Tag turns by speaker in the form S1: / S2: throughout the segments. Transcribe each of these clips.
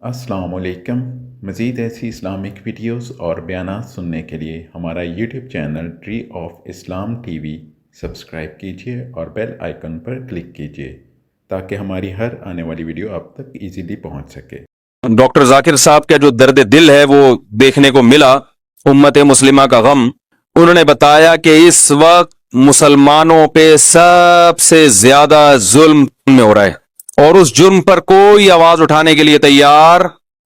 S1: السلام علیکم۔ مزید ایسی اسلامک ویڈیوز اور بیانات سننے کے لیے ہمارا YouTube channel tree of Islam T V subscribe کیجیے اور بیل آئیکن پر کلک کیجیے تاکہ ہماری ہر آنے والی ویڈیو آپ تک ایزیلی پہنچ سکے۔
S2: ڈاکٹر ذاکر صاحب کا جو درد دل ہے وہ دیکھنے کو ملا، امت مسلمہ کا غم۔ انہوں نے بتایا کہ اس وقت مسلمانوں پہ سب سے زیادہ ظلم میں ہو رہا ہے اور اس جرم پر کوئی آواز اٹھانے کے لیے تیار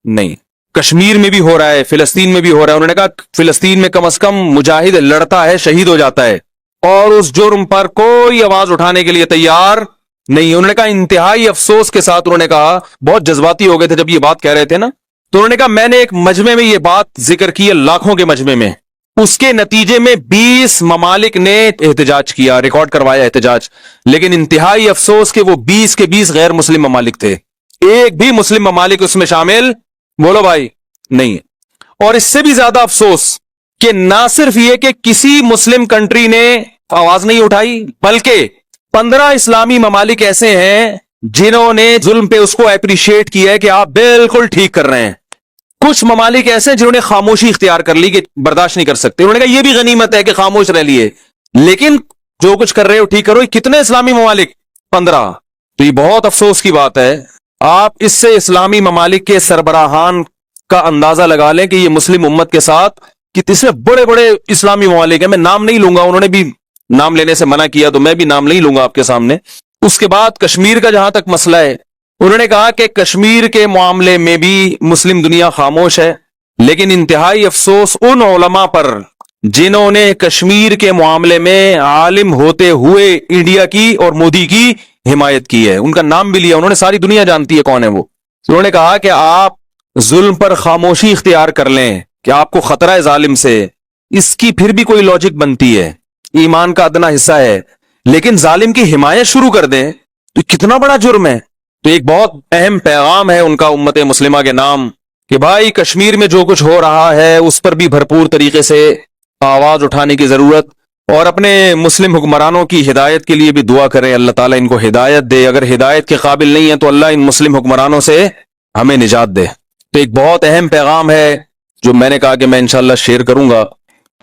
S2: نہیں۔ کشمیر میں بھی ہو رہا ہے، فلسطین میں بھی ہو رہا ہے۔ انہوں نے کہا فلسطین میں کم از کم مجاہد لڑتا ہے، شہید ہو جاتا ہے، اور اس جرم پر کوئی آواز اٹھانے کے لیے تیار نہیں۔ انہوں نے کہا انتہائی افسوس کے ساتھ، انہوں نے کہا بہت جذباتی ہو گئے تھے جب یہ بات کہہ رہے تھے نا، تو انہوں نے کہا میں نے ایک مجمع میں یہ بات ذکر کی ہے، لاکھوں کے مجمع میں، اس کے نتیجے میں 20 ممالک نے احتجاج کیا، ریکارڈ کروایا احتجاج، لیکن انتہائی افسوس کہ وہ 20 کے 20 غیر مسلم ممالک تھے، ایک بھی مسلم ممالک اس میں شامل بولو بھائی نہیں۔ اور اس سے بھی زیادہ افسوس کہ نہ صرف یہ کہ کسی مسلم کنٹری نے آواز نہیں اٹھائی، بلکہ 15 اسلامی ممالک ایسے ہیں جنہوں نے ظلم پہ اس کو اپریشیٹ کیا ہے کہ آپ بالکل ٹھیک کر رہے ہیں۔ کچھ ممالک ایسے ہیں جنہوں نے خاموشی اختیار کر لی کہ برداشت نہیں کر سکتے، انہوں نے کہا یہ بھی غنیمت ہے کہ خاموش رہ لیے، لیکن جو کچھ کر رہے ہو ٹھیک کرو۔ کتنے اسلامی ممالک؟ 15۔ تو یہ بہت افسوس کی بات ہے۔ آپ اس سے اسلامی ممالک کے سربراہان کا اندازہ لگا لیں کہ یہ مسلم امت کے ساتھ کتنے بڑے بڑے اسلامی ممالک ہیں، میں نام نہیں لوں گا، انہوں نے بھی نام لینے سے منع کیا تو میں بھی نام نہیں لوں گا آپ کے سامنے۔ اس کے بعد کشمیر کا جہاں تک مسئلہ ہے، انہوں نے کہا کہ کشمیر کے معاملے میں بھی مسلم دنیا خاموش ہے، لیکن انتہائی افسوس ان علماء پر جنہوں نے کشمیر کے معاملے میں عالم ہوتے ہوئے انڈیا کی اور مودی کی حمایت کی ہے۔ ان کا نام بھی لیا، انہوں نے، ساری دنیا جانتی ہے کون ہے وہ۔ انہوں نے کہا کہ آپ ظلم پر خاموشی اختیار کر لیں کہ آپ کو خطرہ ہے ظالم سے، اس کی پھر بھی کوئی لاجک بنتی ہے، ایمان کا ادنا حصہ ہے، لیکن ظالم کی حمایت شروع کر دیں تو کتنا بڑا جرم ہے۔ تو ایک بہت اہم پیغام ہے ان کا امت مسلمہ کے نام کہ بھائی کشمیر میں جو کچھ ہو رہا ہے اس پر بھی بھرپور طریقے سے آواز اٹھانے کی ضرورت، اور اپنے مسلم حکمرانوں کی ہدایت کے لیے بھی دعا کریں، اللہ تعالیٰ ان کو ہدایت دے، اگر ہدایت کے قابل نہیں ہے تو اللہ ان مسلم حکمرانوں سے ہمیں نجات دے۔ تو ایک بہت اہم پیغام ہے جو میں نے کہا کہ میں انشاءاللہ شیئر کروں گا۔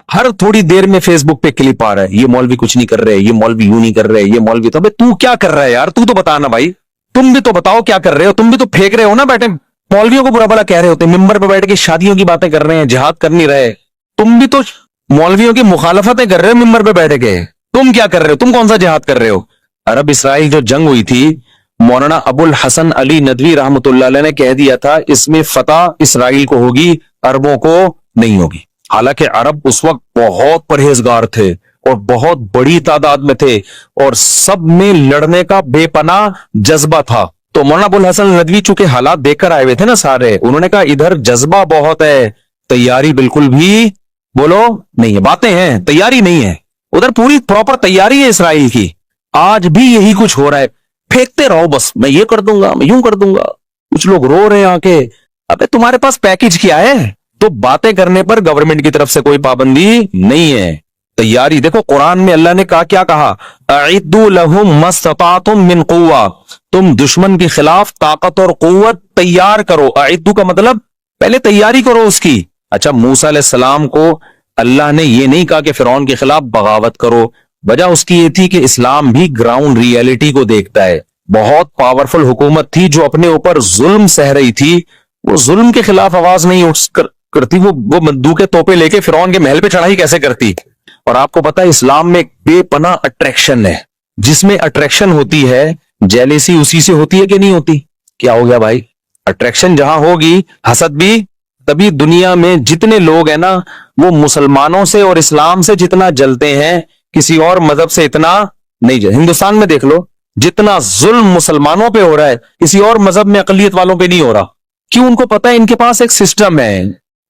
S2: ہر تھوڑی دیر میں فیس بک پہ کلپ آ رہا ہے، یہ مولوی کچھ نہیں کر رہے، یہ مولوی یوں نہیں کر رہے، یہ مولوی تو کیا کر رہا ہے یار، تو بتانا بھائی، تم بھی تو بتاؤ کیا کر رہے ہو، تم بھی تو پھینک رہے ہو نا بیٹھے، مولویوں کو برا بھلا کہہ رہے ہوتے، ممبر پہ بیٹھ کے شادیوں کی باتیں کر رہے ہیں، جہاد کر نہیں رہے، تم بھی تو مولویوں کی مخالفتیں کر رہے ہو ممبر پہ بیٹھ کے، تم کیا کر رہے ہو، تم کون سا جہاد کر رہے ہو؟ عرب اسرائیل جو جنگ ہوئی تھی، مولانا ابو الحسن علی ندوی رحمۃ اللہ علیہ نے کہہ دیا تھا اس میں فتح اسرائیل کو ہوگی، عربوں کو نہیں ہوگی۔ حالانکہ عرب اس وقت بہت پرہیزگار تھے اور بہت بڑی تعداد میں تھے اور سب میں لڑنے کا بے پناہ جذبہ تھا۔ تو مولانا ابو الحسن ندوی چونکہ حالات دیکھ کر آئے ہوئے تھے نا سارے، انہوں نے کہا ادھر جذبہ بہت ہے، تیاری بالکل بھی بولو نہیں ہے، باتیں ہیں تیاری نہیں ہے، ادھر پوری پراپر تیاری ہے اسرائیل کی۔ آج بھی یہی کچھ ہو رہا ہے، پھینکتے رہو بس، میں یہ کر دوں گا، میں یوں کر دوں گا۔ کچھ لوگ رو رہے ہیں آ کے، ابے تمہارے پاس پیکج کیا ہے؟ تو باتیں کرنے پر گورنمنٹ کی طرف سے کوئی پابندی نہیں ہے، تیاری دیکھو قرآن میں اللہ نے کیا کہا، اعدوا لهم ما استطعتم من قوہ، تم دشمن کے خلاف طاقت اور قوت تیار کرو۔ اعدوا کا مطلب پہلے تیاری کرو اس کی۔ اچھا موسیٰ علیہ السلام کو اللہ نے یہ نہیں کہا کہ فرعون کے خلاف بغاوت کرو، وجہ اس کی یہ تھی کہ اسلام بھی گراؤنڈ ریئلٹی کو دیکھتا ہے۔ بہت پاورفل حکومت تھی جو اپنے اوپر ظلم سہ رہی تھی، وہ ظلم کے خلاف آواز نہیں کرتی، وہ بندوقیں توپے لے کے فرعون کے محل پہ چڑھائی کیسے کرتی؟ اور آپ کو پتا ہے اسلام میں ایک بے پناہ اٹریکشن ہے، جس میں اٹریکشن ہوتی ہے جیلیسی اسی سے ہوتی ہے کہ نہیں ہوتی؟ کیا ہو گیا بھائی؟ اٹریکشن جہاں ہوگی حسد بھی، تبھی دنیا میں جتنے لوگ ہیں نا وہ مسلمانوں سے اور اسلام سے جتنا جلتے ہیں کسی اور مذہب سے اتنا نہیں جلتے۔ ہندوستان میں دیکھ لو جتنا ظلم مسلمانوں پہ ہو رہا ہے کسی اور مذہب میں اقلیت والوں پہ نہیں ہو رہا، کیوں؟ ان کو پتا ہے ان کے پاس ایک سسٹم ہے،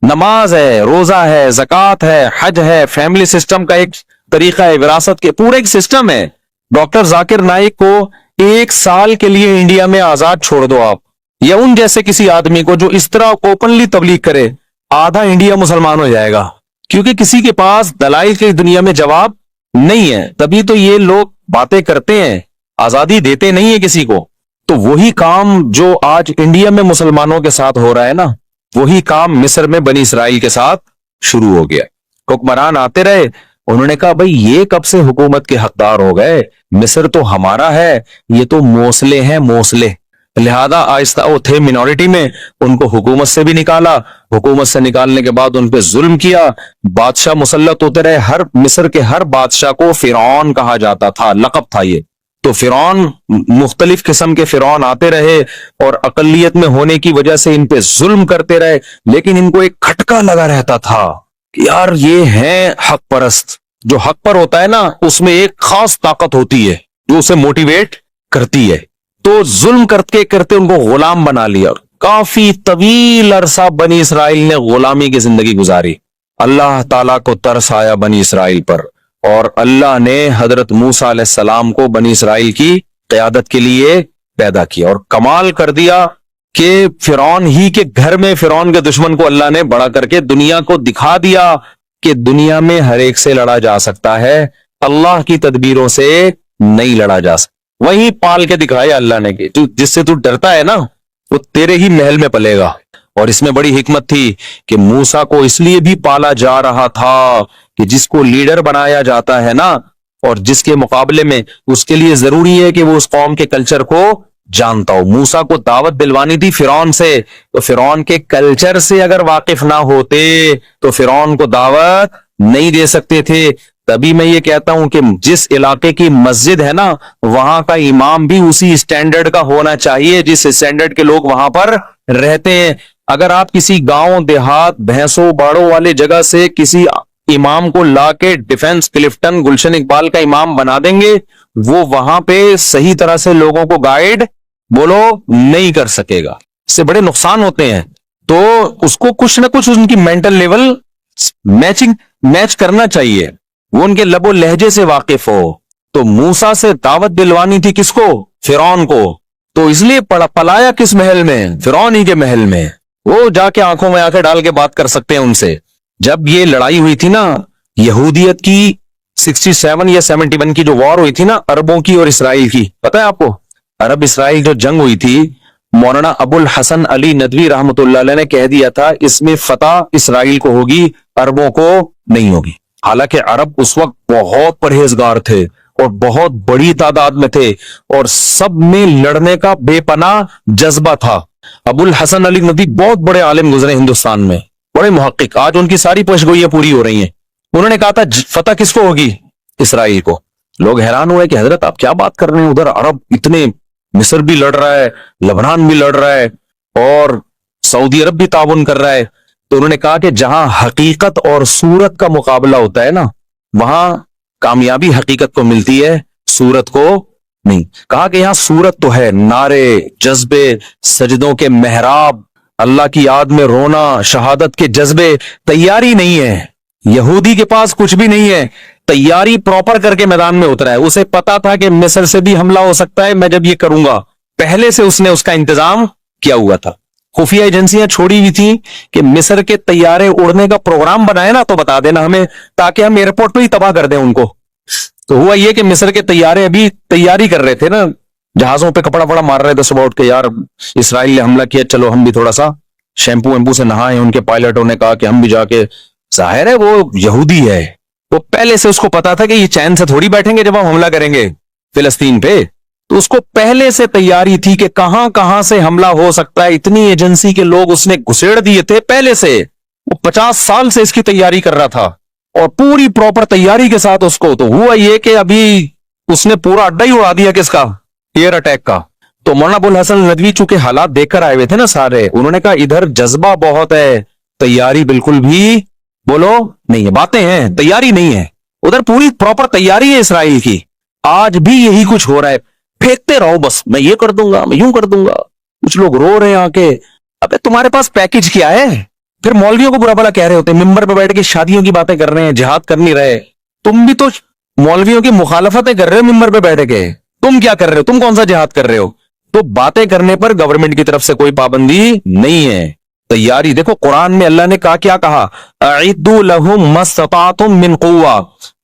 S2: نماز ہے، روزہ ہے، زکوٰۃ ہے، حج ہے، فیملی سسٹم کا ایک طریقہ ہے، وراثت کے پورے ایک سسٹم ہے۔ ڈاکٹر ذاکر نائک کو 1 سال کے لیے انڈیا میں آزاد چھوڑ دو آپ، یا ان جیسے کسی آدمی کو جو اس طرح اوپنلی تبلیغ کرے، آدھا انڈیا مسلمان ہو جائے گا، کیونکہ کسی کے پاس دلائل کی دنیا میں جواب نہیں ہے۔ تبھی تو یہ لوگ باتیں کرتے ہیں، آزادی دیتے نہیں ہے کسی کو۔ تو وہی کام جو آج انڈیا میں مسلمانوں کے ساتھ ہو رہا ہے نا، وہی کام مصر میں بنی اسرائیل کے ساتھ شروع ہو گیا. حکمران آتے رہے، انہوں نے کہا بھئی یہ کب سے حکومت کے حقدار ہو گئے؟ مصر تو ہمارا ہے، یہ تو موصلے ہیں، موصلے. لہذا آہستہ وہ تھے منورٹی میں، ان کو حکومت سے بھی نکالا. حکومت سے نکالنے کے بعد ان پہ ظلم کیا، بادشاہ مسلط ہوتے رہے. ہر مصر کے ہر بادشاہ کو فرعون کہا جاتا تھا، لقب تھا یہ. تو فرعون، مختلف قسم کے فرعون آتے رہے اور اقلیت میں ہونے کی وجہ سے ان پہ ظلم کرتے رہے، لیکن ان کو ایک کھٹکا لگا رہتا تھا کہ یار یہ ہیں حق پرست. جو حق پر ہوتا ہے نا، اس میں ایک خاص طاقت ہوتی ہے جو اسے موٹیویٹ کرتی ہے. تو ظلم کرتے کرتے ان کو غلام بنا لیا. کافی طویل عرصہ بنی اسرائیل نے غلامی کی زندگی گزاری. اللہ تعالیٰ کو ترس آیا بنی اسرائیل پر، اور اللہ نے حضرت موسیٰ علیہ السلام کو بنی اسرائیل کی قیادت کے لیے پیدا کیا، اور کمال کر دیا کہ فرعون ہی کے گھر میں فرعون کے دشمن کو اللہ نے بڑا کر کے دنیا کو دکھا دیا کہ دنیا میں ہر ایک سے لڑا جا سکتا ہے، اللہ کی تدبیروں سے نہیں لڑا جا سکتا. وہی پال کے دکھایا اللہ نے کہ جس سے تو ڈرتا ہے نا وہ تیرے ہی محل میں پلے گا. اور اس میں بڑی حکمت تھی کہ موسیٰ کو اس لیے بھی پالا جا رہا تھا کہ جس کو لیڈر بنایا جاتا ہے نا، اور جس کے مقابلے میں اس کے لیے ضروری ہے کہ وہ اس قوم کے کلچر کو جانتا ہو. موسیٰ کو دعوت دلوانی تھی فرعون سے، تو فرعون کے کلچر سے اگر واقف نہ ہوتے تو فرعون کو دعوت نہیں دے سکتے تھے. تبھی میں یہ کہتا ہوں کہ جس علاقے کی مسجد ہے نا، وہاں کا امام بھی اسی اسٹینڈرڈ کا ہونا چاہیے جس اسٹینڈرڈ کے لوگ وہاں پر رہتے ہیں. اگر آپ کسی گاؤں دیہات بھینسوں باڑوں والے جگہ سے کسی امام کو لا کے ڈیفنس کلفٹن گلشن اقبال کا امام بنا دیں گے، وہ وہاں پہ صحیح طرح سے لوگوں کو گائیڈ نہیں کر سکے گا. اس سے بڑے نقصان ہوتے ہیں. تو اس کو کچھ نہ کچھ ان کی مینٹل لیول میچ کرنا چاہیے، وہ ان کے لب و لہجے سے واقف ہو. تو موسیٰ سے دعوت دلوانی تھی کس کو؟ فرعون کو. تو اس لیے پلایا کس محل میں؟ فرعون ہی کے محل میں. وہ جا کے آنکھوں میں آنکھیں ڈال کے بات کر سکتے ہیں ان سے. جب یہ لڑائی ہوئی تھی نا یہودیت کی 67 یا 71 کی جو وار ہوئی تھی نا عربوں کی اور اسرائیل کی، پتہ ہے آپ کو؟ عرب اسرائیل جو جنگ ہوئی تھی، مولانا ابو الحسن علی ندوی رحمۃ اللہ علیہ نے کہہ دیا تھا اس میں فتح اسرائیل کو ہوگی، عربوں کو نہیں ہوگی. حالانکہ عرب اس وقت بہت پرہیزگار تھے اور بہت بڑی تعداد میں تھے اور سب میں لڑنے کا بے پناہ جذبہ تھا. ابو الحسن علی ندوی بہت بڑے عالم گزرے ہندوستان میں، بڑے محقق، آج ان کی ساری پیشگوئیاں پوری ہو رہی ہیں. انہوں نے کہا تھا فتح کس کو ہوگی؟ اسرائیل کو. لوگ حیران ہوئے کہ حضرت آپ کیا بات کر رہے ہیں، ادھر عرب اتنے، مصر بھی لڑ رہا ہے، لبنان بھی لڑ رہا ہے اور سعودی عرب بھی تعاون کر رہا ہے. تو انہوں نے کہا کہ جہاں حقیقت اور صورت کا مقابلہ ہوتا ہے نا، وہاں کامیابی حقیقت کو ملتی ہے، صورت کو نہیں. کہا کہ یہاں صورت تو ہے، نعرے، جذبے، سجدوں کے محراب، اللہ کی یاد میں رونا، شہادت کے جذبے. تیاری نہیں ہے. یہودی کے پاس کچھ بھی نہیں ہے، تیاری پراپر کر کے میدان میں اترا ہے. اسے پتا تھا کہ مصر سے بھی حملہ ہو سکتا ہے، میں جب یہ کروں گا، پہلے سے اس نے اس کا انتظام کیا ہوا تھا. خفیہ ایجنسیاں چھوڑی ہوئی تھی کہ مصر کے طیارے اڑنے کا پروگرام بنائے نا تو بتا دینا ہمیں، تاکہ ہم ایئرپورٹ پہ ہی تباہ کر دیں ان کو. تو ہوا یہ کہ مصر کے طیارے ابھی تیاری کر رہے تھے نا، جہازوں پہ کپڑا پڑا مار رہے تھے صبح اٹھ کے، یار اسرائیل نے حملہ کیا، چلو ہم بھی تھوڑا سا شیمپو ویمپو سے نہائیں. ان کے پائلٹوں نے کہا کہ ہم بھی جا کے، ظاہر ہے وہ یہودی ہے، وہ پہلے سے اس کو پتا تھا کہ یہ چین سے تھوڑی بیٹھیں گے جب ہم حملہ کریں گے فلسطین پہ. تو اس کو پہلے سے تیاری تھی کہ کہاں کہاں سے حملہ ہو سکتا ہے. اتنی ایجنسی کے لوگ اس نے گھسیڑ دیے تھے پہلے سے. وہ 50 سال سے اس کی تیاری کر رہا تھا اور پوری پراپر تیاری کے ساتھ اس کو. تو ہوا یہ کہ ابھی اس نے پورا اڈا ہی اڑا دیا کس کا؟ ایئر اٹیک کا. تو مولانا ابو الحسن ندوی چونکہ حالات دیکھ کر آئے ہوئے تھے نا سارے، انہوں نے کہا ادھر جذبہ بہت ہے، تیاری بالکل بھی نہیں ہے، باتیں ہیں، تیاری نہیں ہے. ادھر پوری پراپر تیاری ہے اسرائیل کی. آج بھی یہی کچھ ہو رہا ہے، پھینکتے رہو بس، میں یہ کر دوں گا، میں یوں کر دوں گا. کچھ لوگ رو رہے ہیں آ کے. ابے تمہارے پاس پیکج کیا ہے؟ پھر مولویوں کو برا بلا کہہ رہے ہوتے ہیں، ممبر پہ بیٹھ کے شادیوں کی باتیں کر رہے ہیں، جہاد کر نہیں رہے. تم بھی تو مولویوں کی مخالفتیں کر رہے ہو ممبر پہ بیٹھ کے. تم کیا کر رہے ہو؟ تم کون سا جہاد کر رہے ہو؟ تو باتیں کرنے پر گورنمنٹ کی طرف سے کوئی پابندی نہیں ہے. تیاری دیکھو قرآن میں اللہ نے کیا کہا؟ اعدوا لهم ما استطعتم من قوہ،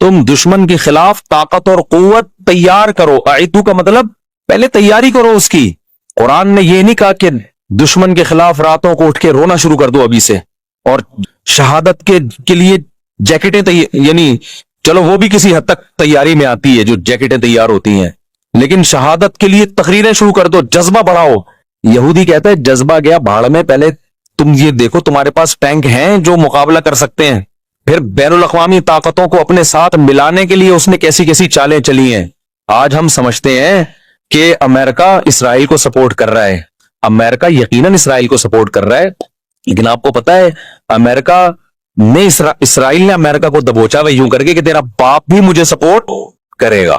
S2: تم دشمن کے خلاف طاقت اور قوت تیار کرو. اعدوا کا مطلب پہلے تیاری کرو اس کی. قرآن نے یہ نہیں کہا کہ دشمن کے خلاف راتوں کو اٹھ کے رونا شروع کر دو ابھی سے، اور شہادت کے لیے جیکٹیں یعنی چلو وہ بھی کسی حد تک تیاری میں آتی ہے جو جیکٹیں تیار ہوتی ہیں، لیکن شہادت کے لیے تقریریں شروع کر دو، جذبہ بڑھاؤ۔ یہودی کہتا ہے جذبہ گیا بھاڑ میں، پہلے تم یہ دیکھو تمہارے پاس ٹینک ہیں جو مقابلہ کر سکتے ہیں، پھر بین الاقوامی طاقتوں کو اپنے ساتھ ملانے کے لیے اس نے کیسی کیسی چالیں چلی ہیں۔ آج ہم سمجھتے ہیں کہ امریکہ اسرائیل کو سپورٹ کر رہا ہے، امریکہ یقیناً اسرائیل کو سپورٹ کر رہا ہے، لیکن آپ کو پتا ہے امریکہ نے اسرائیل نے امریکہ کو دبوچا وہ یوں کر کے کہ تیرا باپ بھی مجھے سپورٹ کرے گا۔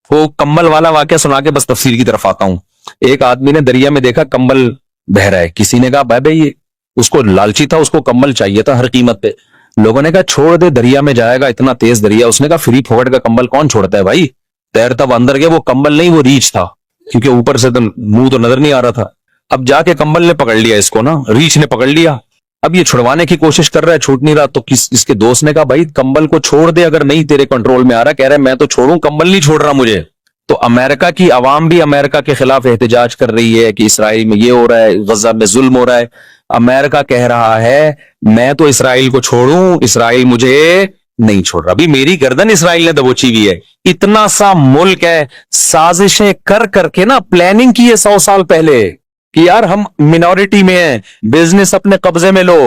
S2: وہ کمبل والا واقعہ سنا کے بس تفسیر کی طرف آتا ہوں۔ ایک آدمی نے دریا میں دیکھا کمبل بہ رہا ہے، کسی نے کہا بھائی یہ اس کو لالچی تھا، اس کو کمبل چاہیے تھا ہر قیمت پہ، لوگوں نے کہا چھوڑ دے دریا میں جائے گا، اتنا تیز دریا۔ اس نے کہا فری پھوکٹ کا کمبل کون چھوڑتا ہے بھائی، تیرتا وہ اندر گیا، وہ کمبل نہیں وہ ریچھ تھا، کیونکہ اوپر سے منہ تو نظر نہیں آ رہا تھا۔ اب جا کے کمبل نے پکڑ لیا اس کو نا، ریچھ نے پکڑ لیا، اب یہ چھڑوانے کی کوشش کر رہا ہے، چھوٹ نہیں رہا، تو اس کے دوست نے کہا بھائی کمبل کو چھوڑ دے، اگر نہیں تیرے کنٹرول میں آ رہا، کہہ رہا ہے میں تو چھوڑوں، کمبل نہیں چھوڑ رہا مجھے۔ تو امریکہ کی عوام بھی امریکہ کے خلاف احتجاج کر رہی ہے کہ اسرائیل میں یہ ہو رہا ہے، غزہ میں ظلم ہو رہا ہے۔ امریکہ کہہ رہا ہے میں تو اسرائیل کو چھوڑوں، اسرائیل مجھے نہیں چھوڑ رہا۔ ابھی میری گردن اسرائیل نے دبوچی ہوئی ہے، اتنا سا ملک ہے، سازشیں کر کر کے نا پلاننگ کی ہے 100 سال پہلے کہ یار ہم منورٹی میں ہیں، بزنس اپنے قبضے میں لو۔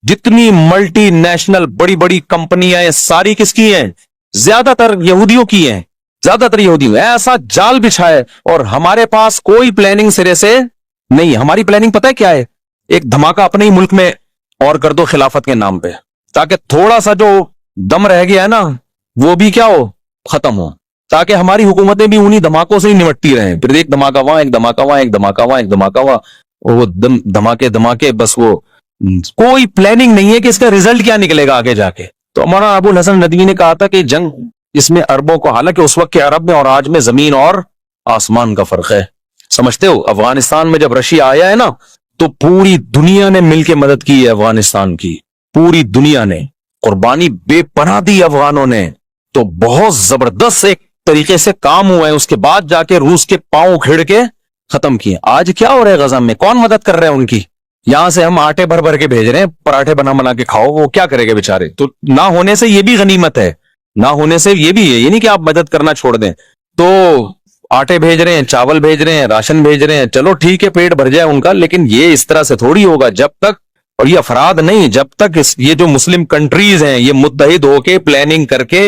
S2: جتنی ملٹی نیشنل بڑی بڑی کمپنیاں ہیں ساری کس کی ہیں؟ زیادہ تر یہودیوں کی ہیں، زیادہ تر یہودیوں۔ ایسا جال بچھائے اور ہمارے پاس کوئی پلاننگ سرے سے نہیں۔ ہماری پلاننگ پتہ ہے کیا ہے؟ ایک دھماکہ اپنے ہی ملک میں اور کر دو خلافت کے نام پہ، تاکہ تھوڑا سا جو دم رہ گیا ہے نا وہ بھی کیا ہو، ختم ہو، تاکہ ہماری حکومتیں بھی انہی دھماکوں سے ہی نمٹتی رہیں۔ پھر ایک دھماکہ وہاں، ایک دھماکہ وہاں، ایک دھماکہ وہاں، ایک دھماکہ وہاں، وہ دھماکے بس، وہ کوئی پلاننگ نہیں ہے کہ اس کا رزلٹ کیا نکلے گا آگے جا کے۔ تو مولانا ابو الحسن ندوی نے کہا تھا کہ جنگ اس میں عربوں کو، حالانکہ اس وقت کے عرب میں اور آج میں زمین اور آسمان کا فرق ہے۔ سمجھتے ہو افغانستان میں جب رشیا آیا ہے نا تو پوری دنیا نے مل کے مدد کی ہے افغانستان کی، پوری دنیا نے قربانی بے پناہ دی افغانوں نے، تو بہت زبردست ایک طریقے سے کام ہوا ہے۔ اس کے بعد جا کے روس کے پاؤں کھڑ کے ختم کیے۔ آج کیا ہو رہا ہے غزہ میں؟ کون مدد کر رہا ہے ان کی؟ یہاں سے ہم آٹے بھر بھر کے بھیج رہے ہیں، پراٹھے بنا کے کھاؤ، وہ کیا کرے گا بیچارے؟ تو نہ ہونے سے یہ بھی غنیمت ہے، نہ ہونے سے یہ بھی ہے، یہ نہیں کہ آپ مدد کرنا چھوڑ دیں۔ تو آٹے بھیج رہے ہیں، چاول بھیج رہے ہیں، راشن بھیج رہے ہیں، چلو ٹھیک ہے پیٹ بھر جائے ان کا، لیکن یہ اس طرح سے تھوڑی ہوگا جب تک، اور یہ افراد نہیں، جب تک یہ جو مسلم کنٹریز ہیں یہ متحد ہو کے پلاننگ کر کے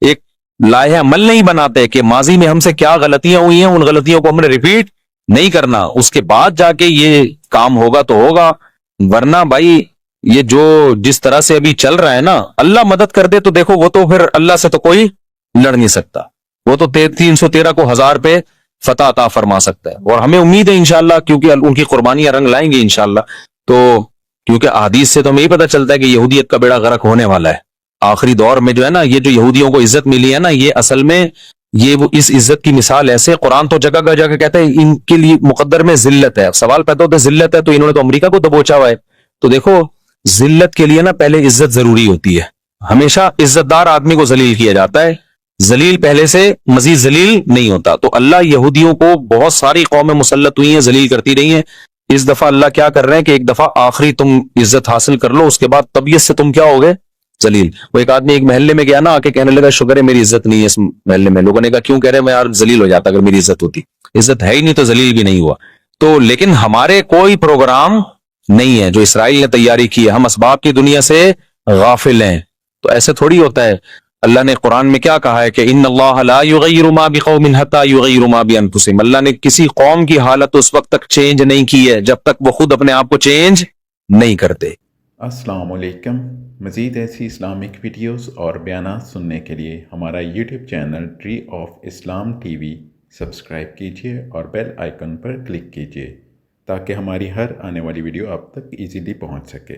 S2: ایک لائحہ عمل نہیں بناتے کہ ماضی میں ہم سے کیا غلطیاں ہوئی ہیں، ان غلطیوں کو ہم نے ریپیٹ نہیں کرنا، اس کے بعد جا کے یہ کام ہوگا تو ہوگا۔ ورنہ بھائی یہ جو جس طرح سے ابھی چل رہا ہے نا، اللہ مدد کر دے تو دیکھو وہ تو پھر اللہ سے تو کوئی لڑ نہیں سکتا، وہ تو 313 کو 1000 پہ فتح عطا فرما سکتا ہے، اور ہمیں امید ہے انشاءاللہ، کیونکہ ان کی قربانیاں رنگ لائیں گی انشاءاللہ۔ تو کیونکہ احادیث سے تو ہمیں یہ پتہ چلتا ہے کہ یہودیت کا بیڑا غرق ہونے والا ہے آخری دور میں، جو ہے نا یہ جو یہودیوں کو عزت ملی ہے نا، یہ اصل میں یہ وہ اس عزت کی مثال ایسے، قرآن تو جگہ جگہ کہتا ہے ان کے لیے مقدر میں ذلت ہے۔ سوال پیدا ہوتا ہے ذلت ہے تو انہوں نے تو امریکہ کو دبوچا ہوا ہے، تو دیکھو ذلت کے لیے نا پہلے عزت ضروری ہوتی ہے، ہمیشہ عزت دار آدمی کو ذلیل کیا جاتا ہے، ذلیل پہلے سے مزید ذلیل نہیں ہوتا۔ تو اللہ یہودیوں کو بہت ساری قومیں مسلط ہوئی ہیں، ذلیل کرتی رہی ہیں، اس دفعہ اللہ کیا کر رہے ہیں کہ ایک دفعہ آخری تم عزت حاصل کر لو، اس کے بعد طبیعت سے تم کیا ہوگے، ذلیل۔ وہ ایک آدمی ایک محلے میں گیا نا، آ کے کہنے لگا شکر ہے میری عزت نہیں ہے اس محلے میں۔ لوگوں نے کہا کیوں؟ کہہ رہے میں یار ذلیل ہو جاتا اگر میری عزت ہوتی، عزت ہے ہی نہیں تو ذلیل بھی نہیں ہوا۔ تو لیکن ہمارے کوئی پروگرام نہیں ہے جو اسرائیل نے تیاری کی ہے، ہم اسباب کی دنیا سے غافل ہیں، تو ایسے تھوڑی ہوتا ہے۔ اللہ نے قرآن میں کیا کہا ہے کہ ان اللہ لا یغیر ما بقوم حتی یغیروا ما بانفسہم، اللہ نے کسی قوم کی حالت اس وقت تک چینج نہیں کی ہے جب تک وہ خود اپنے آپ کو چینج نہیں کرتے۔
S1: السلام علیکم۔ مزید ایسی اسلامک ویڈیوز اور بیانات سننے کے لیے ہمارا YouTube channel tree of Islam T V subscribe کیجیے اور بیل آئیکن پر کلک کیجیے تاکہ ہماری ہر آنے والی ویڈیو آپ تک ایزیلی پہنچ سکے۔